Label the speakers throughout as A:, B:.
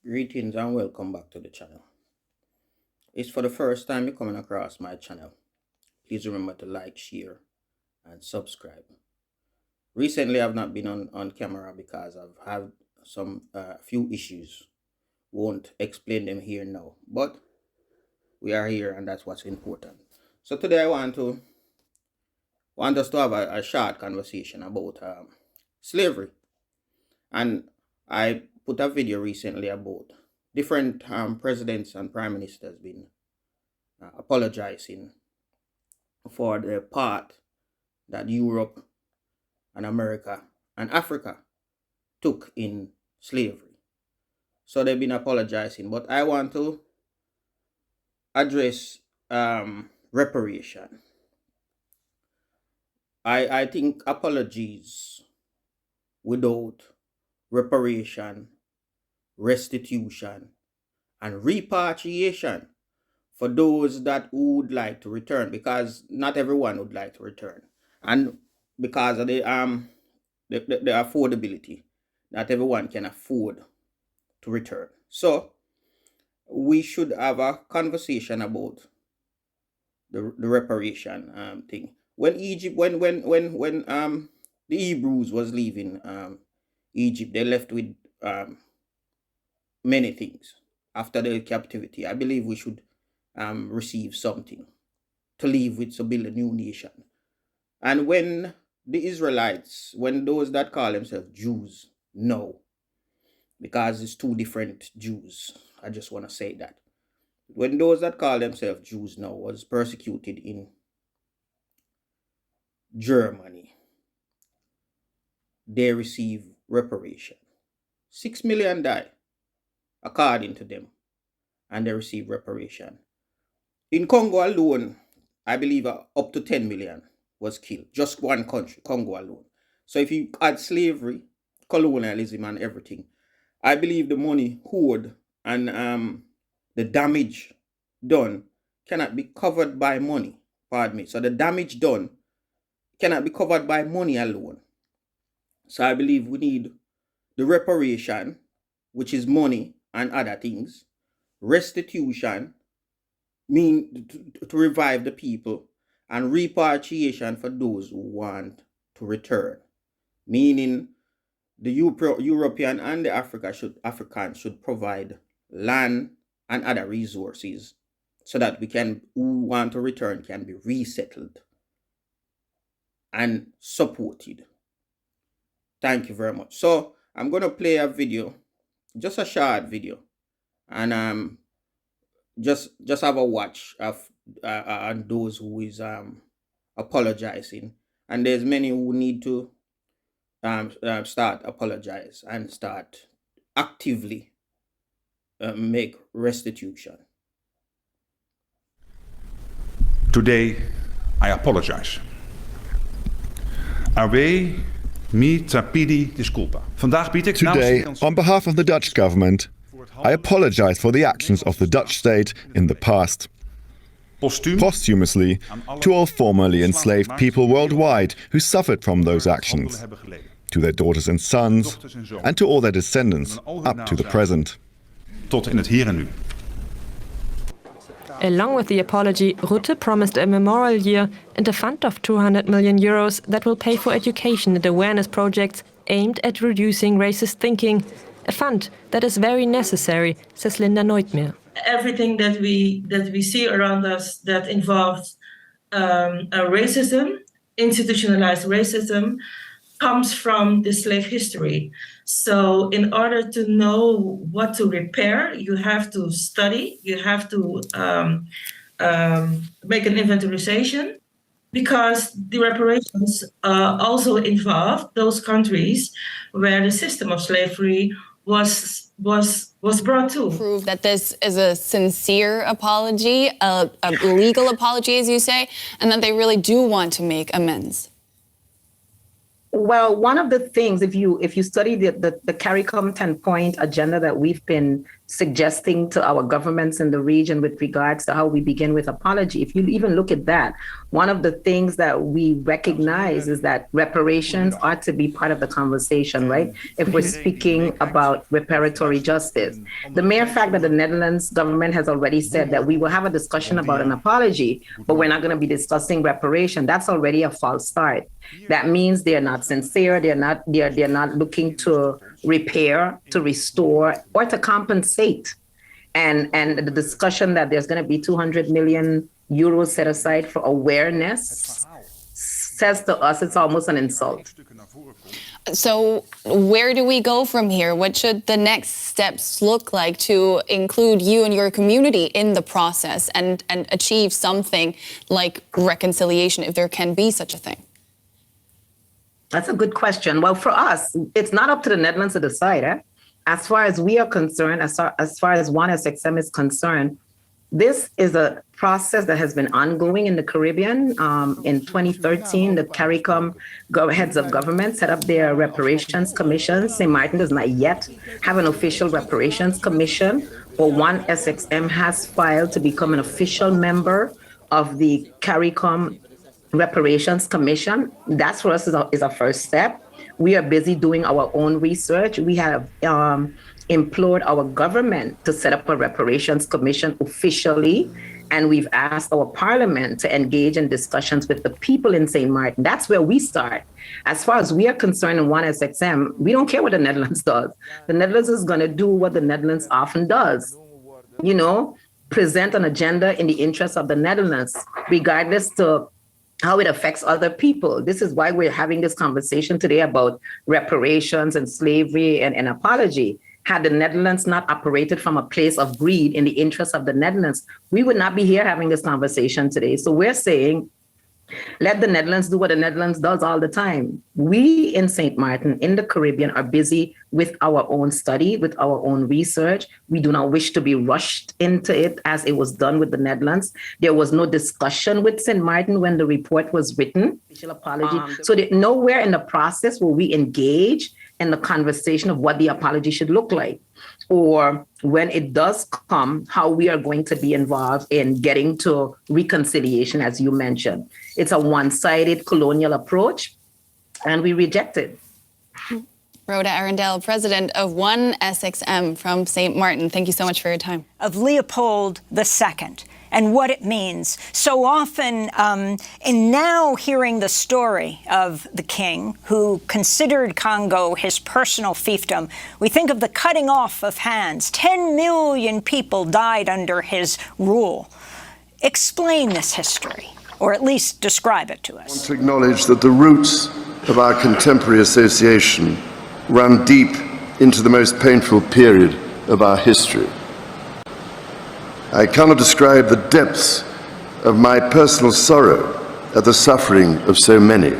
A: Greetings and welcome back to the channel. If for the first time you're coming across my channel, please remember to like, share, and subscribe. Recently, I've not been on camera because I've had some few issues. Won't explain them here now, but we are here and that's what's important. So today I want us to have a short conversation about slavery. And I put a video recently about different presidents and prime ministers been apologizing for the part that Europe and America and Africa took in slavery. So they've been apologizing, but I want to address reparation. I think apologies without reparation, restitution, and repatriation for those that would like to return, because not everyone would like to return, and because of the affordability, not everyone can afford to return. So we should have a conversation about the reparation thing. When the Hebrews was leaving Egypt, they left with many things. After the captivity, I believe we should receive something to leave with to build a new nation. And when the Israelites, when those that call themselves Jews know, because it's two different Jews, I just want to say that. When those that call themselves Jews now was persecuted in Germany, they receive reparation. 6 million died, according to them, and they receive reparation. In Congo alone, I believe up to 10 million was killed. Just one country, Congo alone. So if you add slavery, colonialism, and everything, I believe the money owed and the damage done cannot be covered by money. Pardon me. So the damage done cannot be covered by money alone. So I believe we need the reparation, which is money and other things. Restitution, mean to revive the people, and repatriation for those who want to return, meaning the European and the Africans should provide land and other resources so that who want to return can be resettled and supported. Thank you very much. So I'm going to play a video, just a short video, and just have a watch of on those who is apologizing, and there's many who need to start apologize and start actively make restitution.
B: Today, I apologize. Ave mi trapidi disculpa. Vandaag bied ik
C: Today, on behalf of the Dutch government, I apologize for the actions of the Dutch state in the past. Posthumously, to all formerly enslaved people worldwide who suffered from those actions, to their daughters and sons, and to all their descendants up to the present.
B: Tot in het hier en nu.
D: Along with the apology, Rutte promised a memorial year and a fund of 200 million euros that will pay for education and awareness projects aimed at reducing racist thinking. A fund that is very necessary, says Linda Neutmeer.
E: Everything that we see around us that involves racism, institutionalized racism, comes from the slave history. So in order to know what to repair, you have to study, you have to make an inventarization, because the reparations also involve those countries where the system of slavery was brought to.
F: Prove that this is a sincere apology, a legal apology, as you say, and that they really do want to make amends.
G: Well, one of the things, if you study the CARICOM 10-point agenda that we've been suggesting to our governments in the region with regards to how we begin with apology. If you even look at that, one of the things that we recognize is that reparations ought to be part of the conversation, right? If we're speaking about reparatory justice. The mere fact that the Netherlands government has already said that we will have a discussion about an apology, but we're not going to be discussing reparation, that's already a false start. That means they're not sincere, they're not looking to repair, to restore, or to compensate. And the discussion that there's going to be 200 million euros set aside for awareness says to us it's almost an insult.
F: So where do we go from here? What should the next steps look like to include you and your community in the process and achieve something like reconciliation, if there can be such a thing?
G: That's a good question. Well, for us, it's not up to the Netherlands to decide. As far as we are concerned, as far as ONE SXM is concerned, this is a process that has been ongoing in the Caribbean. In 2013, the CARICOM heads of government set up their reparations commission. St. Martin does not yet have an official reparations commission, but ONE SXM has filed to become an official member of the CARICOM Reparations Commission. That's for us is a first step. We are busy doing our own research. We have implored our government to set up a reparations commission officially, and we've asked our parliament to engage in discussions with the people in St. Martin. That's where we start. As far as we are concerned in ONE SXM, we don't care what the Netherlands does. The Netherlands is going to do what the Netherlands often does, present an agenda in the interest of the Netherlands, regardless to how it affects other people. This is why we're having this conversation today about reparations and slavery and apology. Had the Netherlands not operated from a place of greed in the interest of the Netherlands, we would not be here having this conversation today. So we're saying, let the Netherlands do what the Netherlands does all the time. We in St. Martin, in the Caribbean, are busy with our own study, with our own research. We do not wish to be rushed into it as it was done with the Netherlands. There was no discussion with St. Martin when the report was written. Apology. So that nowhere in the process will we engage in the conversation of what the apology should look like, or when it does come, how we are going to be involved in getting to reconciliation, as you mentioned. It's a one-sided colonial approach, and we reject it.
F: Rhoda Arundel, president of ONE SXM from St. Martin. Thank you so much for your time.
H: Of Leopold II and what it means. So often, in now hearing the story of the king who considered Congo his personal fiefdom, we think of the cutting off of hands. 10 million people died under his rule. Explain this history, or at least describe it to us.
I: I want to acknowledge that the roots of our contemporary association run deep into the most painful period of our history. I cannot describe the depths of my personal sorrow at the suffering of so many,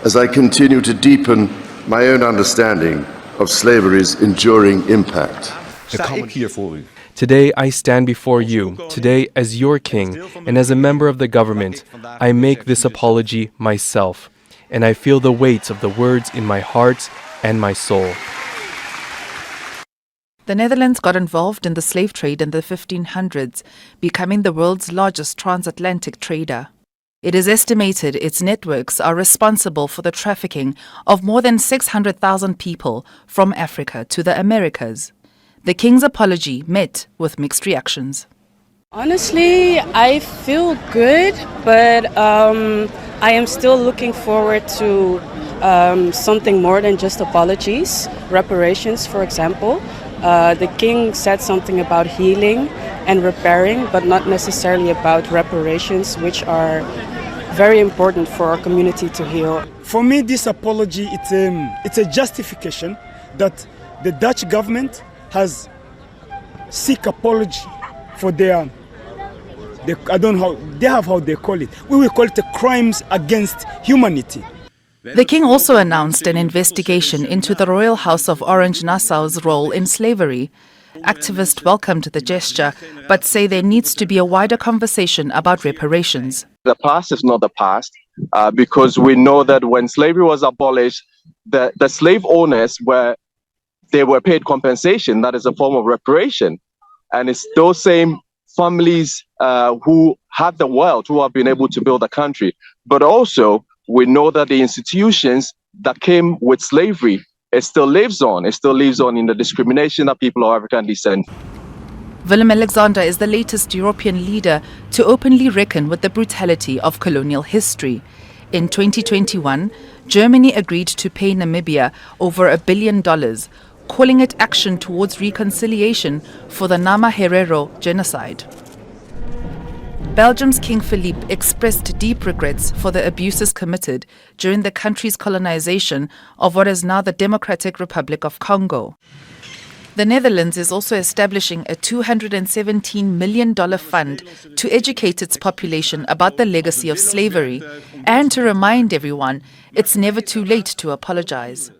I: as I continue to deepen my own understanding of slavery's enduring impact.
J: Today I stand before you, today as your king, and as a member of the government, I make this apology myself, and I feel the weight of the words in my heart and my soul.
K: The Netherlands got involved in the slave trade in the 1500s, becoming the world's largest transatlantic trader. It is estimated its networks are responsible for the trafficking of more than 600,000 people from Africa to the Americas. The king's apology met with mixed reactions.
L: Honestly, I feel good, but I am still looking forward to something more than just apologies. Reparations, for example. The king said something about healing and repairing, but not necessarily about reparations, which are very important for our community to heal.
M: For me, this apology, it's a justification that the Dutch government has seek apology for their I don't know how they have how they call it. We will call it the crimes against humanity.
K: The king also announced an investigation into the Royal House of Orange-Nassau's role in slavery. Activists welcomed the gesture, but say there needs to be a wider conversation about reparations.
N: The past is not the past, because we know that when slavery was abolished, the slave owners were they were paid compensation. That is a form of reparation. And it's those same families who have the wealth, who have been able to build a country. But also, we know that the institutions that came with slavery, it still lives on. It still lives on in the discrimination that people of African descent.
K: Willem-Alexander is the latest European leader to openly reckon with the brutality of colonial history. In 2021, Germany agreed to pay Namibia over $1 billion, calling it action towards reconciliation for the Namaherero genocide. Belgium's King Philippe expressed deep regrets for the abuses committed during the country's colonization of what is now the Democratic Republic of Congo. The Netherlands is also establishing a $217 million fund to educate its population about the legacy of slavery and to remind everyone it's never too late to apologize.